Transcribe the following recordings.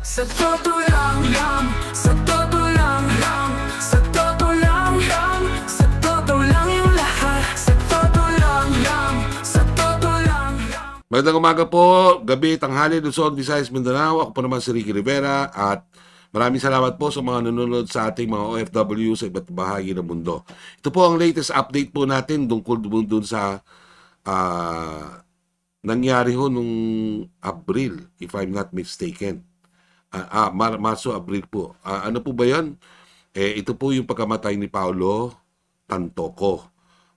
Sa totoo lang lang, sa totoo lang lang, sa totoo lang lang, sa totoo lang yung lahat. Sa totoo lang lang, sa totoo lang lang. Magandang umaga po, gabi, tanghali, Luzon, Visayas, Mindanao. Ako po naman si Ricky Rivera at maraming salamat po sa mga nanonood sa ating mga OFW sa iba't bahagi ng mundo. Ito po ang latest update po natin tungkol dun sa nangyari ho nung Abril, if I'm not mistaken. Marso, Abril po. Ano po ba yan? Ito po yung pagkamatay ni Paulo Tantoco.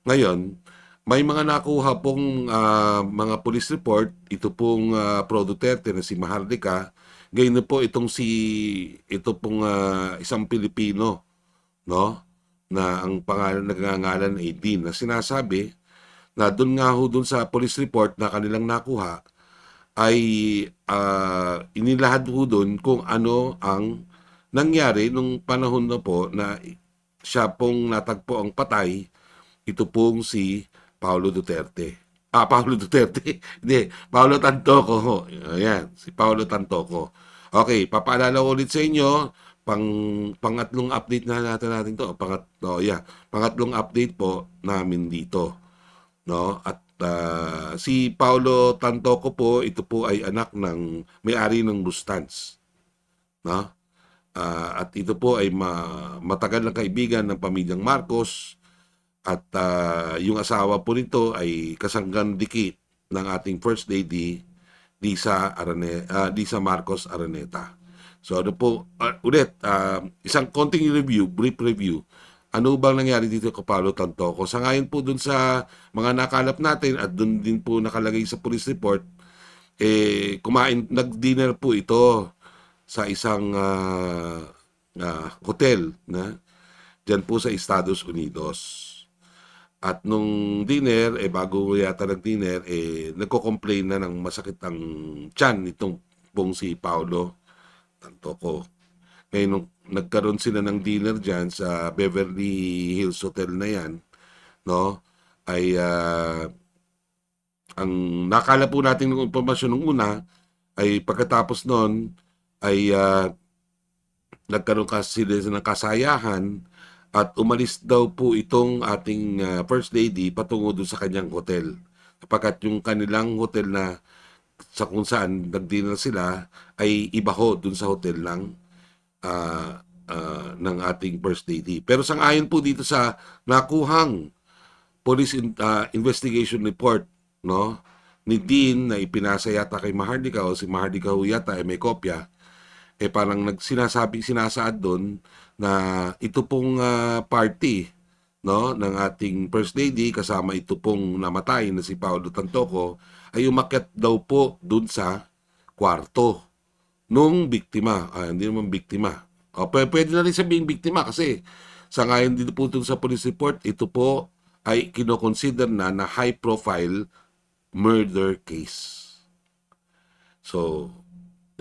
Ngayon, may mga nakuha pong mga police report. Ito pong Pro Duterte na si Maharlika. Ngayon na po ito pong isang Pilipino, no? Na ang pangalan nagngangalan ay Dean, na sinasabi na doon nga ho doon sa police report na kanilang nakuha ay inilahad ho doon kung ano ang nangyari nung panahon na po na siya pong natagpo ang patay, ito pong si Paulo Duterte. Paulo Duterte. Hindi, Paulo Tantoco ho. Ayan, si Paulo Tantoco. Okay, papaalala ko ulit sa inyo, pangatlong update na natin to. Pangatlong update po namin dito. No? At si Paulo Tantoco po, ito po ay anak ng may-ari ng Bustans. No? At ito po ay matagal na kaibigan ng pamilyang Marcos. At yung asawa po nito ay kasanggan dikit ng ating First Lady, Lisa Marcos Araneta. So ano po, ulit, isang konting review, brief review. Ano bang nangyari dito kay Paulo Tantoco? Sa ngayon po dun sa mga nakalap natin at dun din po nakalagay sa police report, nag-dinner po ito sa isang hotel na dyan po sa Estados Unidos. At nung dinner, bago yata nag-dinner, nagko-complain na ng masakit ang tiyan nitong pong si Paulo Tantoco. Ngayon, nung nagkaroon sila ng dinner dyan sa Beverly Hills Hotel na yan, no, ay ang nakala po natin ng impormasyon nung una ay pagkatapos noon ay nagkaroon kasi sila ng kasayahan at umalis daw po itong ating First Lady patungo doon sa kanyang hotel. Kapagkat yung kanilang hotel na sa kung saan nag-dinner sila ay iba ho doon sa hotel ng ating First Lady. Pero sang-ayon po dito sa nakuhang police investigation report, no, ni Dean na ipinasa yata kay Maharlika, o si Maharlika ho yata ay may kopya, parang sinasaad doon na ito pong party, no, ng ating First Lady kasama ito pong namatay na si Paulo Tantoco ay umakyat daw po doon sa kwarto nung biktima. Hindi naman biktima. Pwede na rin sabihing biktima kasi sa ngayon dito po sa police report, ito po ay kinoconsider na high profile murder case. So,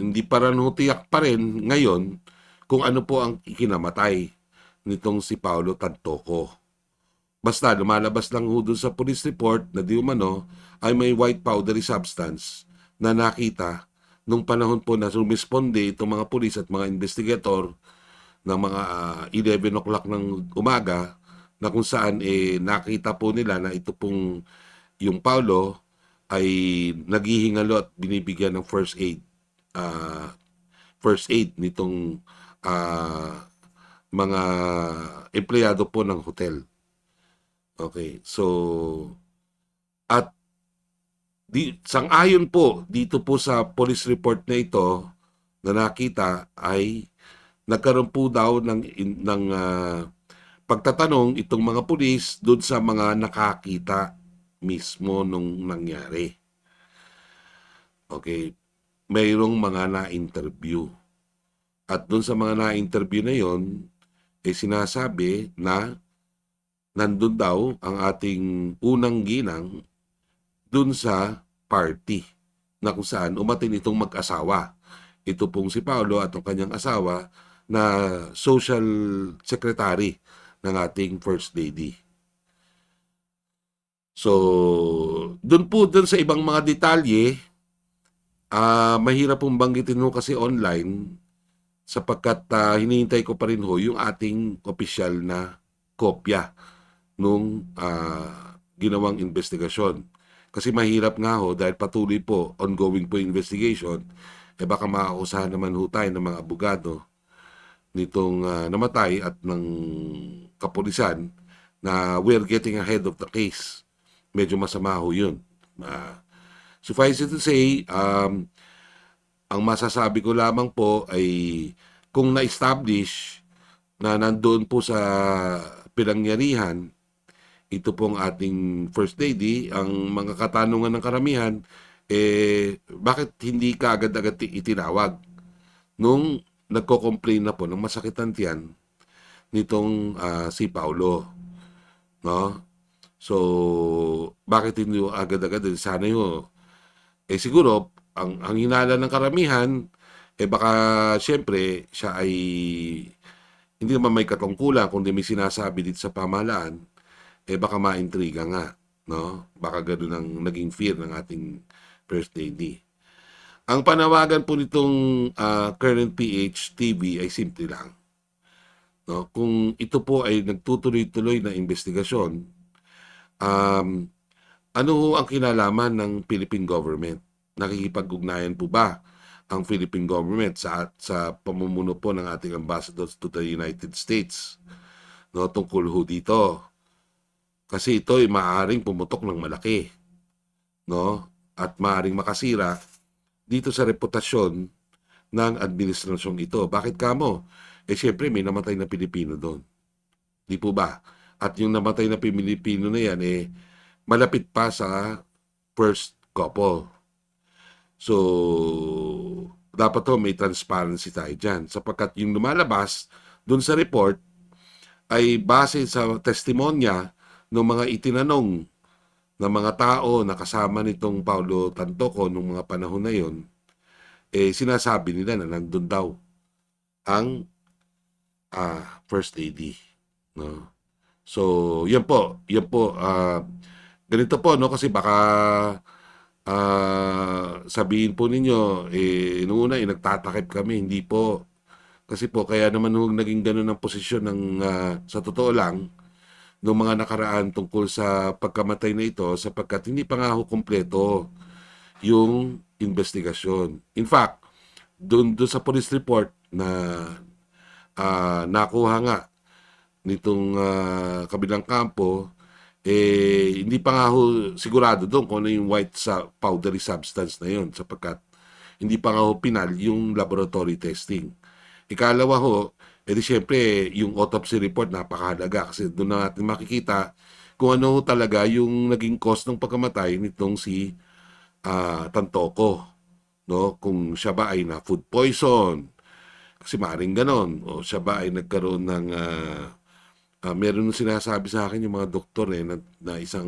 hindi pa rin tiyak pa rin ngayon kung ano po ang ikinamatay nitong si Paulo Tantoco. Basta lumalabas lang ho doon sa police report na di umano ay may white powdery substance na nakita nung panahon po na rumisponde itong mga pulis at mga investigator ng mga 11 o'clock ng umaga, na kung saan nakita po nila na ito pong yung Paulo ay naghihingalo at binibigyan ng first aid nitong mga empleyado po ng hotel. Okay, so at sang-ayon po dito po sa police report na ito na nakita ay nagkaroon po daw ng pagtatanong itong mga pulis doon sa mga nakakita mismo nung nangyari. Okay, mayroong mga na-interview. At doon sa mga na-interview na yon, sinasabi na nandun daw ang ating unang ginang dun sa party na kung saan umatin itong mag-asawa. Ito pong si Paulo at ang kanyang asawa na social secretary ng ating First Lady. So, dun sa ibang mga detalye Mahirap pong banggitin ho kasi online sapagkat hinihintay ko pa rin ho yung ating opisyal na kopya nung ginawang investigasyon. Kasi mahirap nga ho dahil patuloy po, ongoing po investigation, baka makausahan naman ho tayo ng mga abogado nitong namatay at ng kapulisan na we're getting ahead of the case. Medyo masama ho yun. Suffice it to say, ang masasabi ko lamang po ay kung na-establish na nandoon po sa pinangyarihan, ito pong ating First Lady, ang mga katanungan ng karamihan, bakit hindi ka agad-agad itinawag? Nung nagko-complain na po ng masakit ang tiyan nitong si Paulo. No? So, bakit hindi agad-agad? Sana yun. Siguro, ang hinala ng karamihan, baka siyempre siya ay hindi naman may katungkulan kundi may sinasabi dito sa pamahalaan, baka maintriga nga, no? Baka ganoon ang naging fear ng ating First Lady. Ang panawagan po nitong current PH TV ay simple lang. No? Kung ito po ay nagtutuloy-tuloy na investigasyon, ano ho ang kinalaman ng Philippine government? Nakikipag-ugnayan po ba ang Philippine government sa pamumuno po ng ating ambassadors to the United States, no, tungkol ho dito? Kasi ito ay maaaring pumutok ng malaki, no, at maaaring makasira dito sa reputasyon ng administrasyong ito. Bakit kamo? Siyempre may namatay na Pilipino doon. Di po ba? At yung namatay na Pilipino na yan, malapit pa sa first couple. So, dapat ho may transparency tayo dyan. Sapagkat yung lumalabas dun sa report ay base sa testimonya ng mga itinanong ng mga tao na kasama nitong Paulo Tantoco nung mga panahon na yon, sinasabi nila na nandun daw ang First Lady. No? So, yan po. Ganito po, no? Kasi baka sabihin po ninyo, noong una, nagtatakip kami. Hindi po. Kasi po, kaya naman naging ganun ang posisyon ng, sa totoo lang, ng mga nakaraan tungkol sa pagkamatay na ito, sapagkat hindi pa nga ho kumpleto yung investigasyon. In fact, doon sa police report na nakuha nga nitong kabilang kampo, hindi pa nga ho sigurado doon kung ano yung white powdery substance na yun sapagkat hindi pa nga ho pinal yung laboratory testing. Ikalawa ho, siyempre yung autopsy report napakahalaga kasi doon na natin makikita kung ano ho talaga yung naging cause ng pagkamatay nitong si Tantoco. No? Kung siya ba ay na food poison, kasi maaaring ganon, o siya ba ay nagkaroon ng meron nung sinasabi sa akin yung mga doktor na isang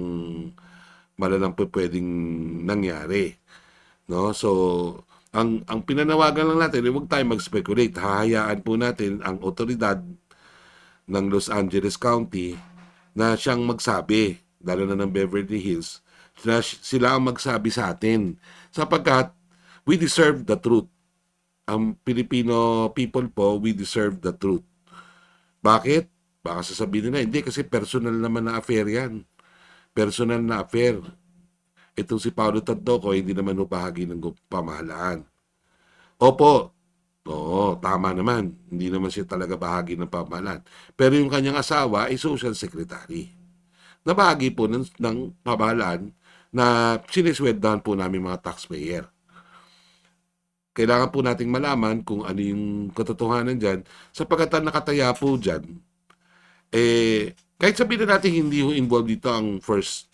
malalang pwedeng nangyari. No? So, ang pinanawagan lang natin, huwag tayo mag-speculate. Hahayaan po natin ang otoridad ng Los Angeles County na siyang magsabi, lalo na ng Beverly Hills, na sila ang magsabi sa atin. Sapagkat we deserve the truth. Ang Filipino people po, we deserve the truth. Bakit? Baka sasabihin nila, hindi kasi personal naman na affair yan. Personal na affair. Itong si Paulo Tantoco, hindi naman bahagi ng pamahalaan. Opo, oo, tama naman. Hindi naman siya talaga bahagi ng pamahalaan. Pero yung kanyang asawa ay social secretary. Na bahagi po ng pamahalaan na sinisweldahan po namin mga taxpayer. Kailangan po nating malaman kung ano yung katotohanan dyan sapagkat ang nakataya po dyan, kahit sabihin na natin hindi ho involved dito ang first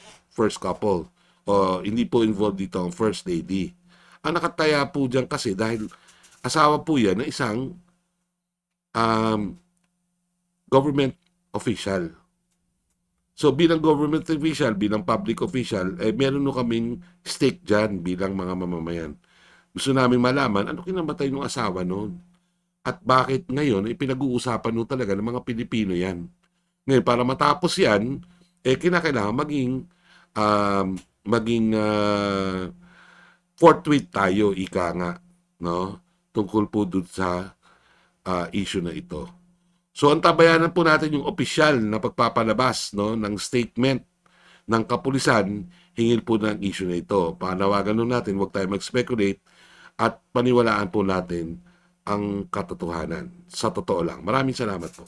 couple o hindi po involved dito ang First Lady. Ang nakataya po dyan kasi dahil asawa po yan ng isang government official. So bilang government official, bilang public official, meron no kaming stake dyan bilang mga mamamayan. Gusto namin malaman ano kinamatay ng asawa noon at bakit ngayon pinag-uusapan no talaga ng mga Pilipino yan. Ngayon, para matapos yan, kinakailangan maging forthwith tayo, ika nga, no? Tungkol po dun sa issue na ito. So, antabayanan po natin yung opisyal na pagpapalabas, no, ng statement ng kapulisan hingil po ng issue na ito. Panawagan nun natin, huwag tayo mag-speculate at paniwalaan po natin ang katotohanan. Sa totoo lang. Maraming salamat po.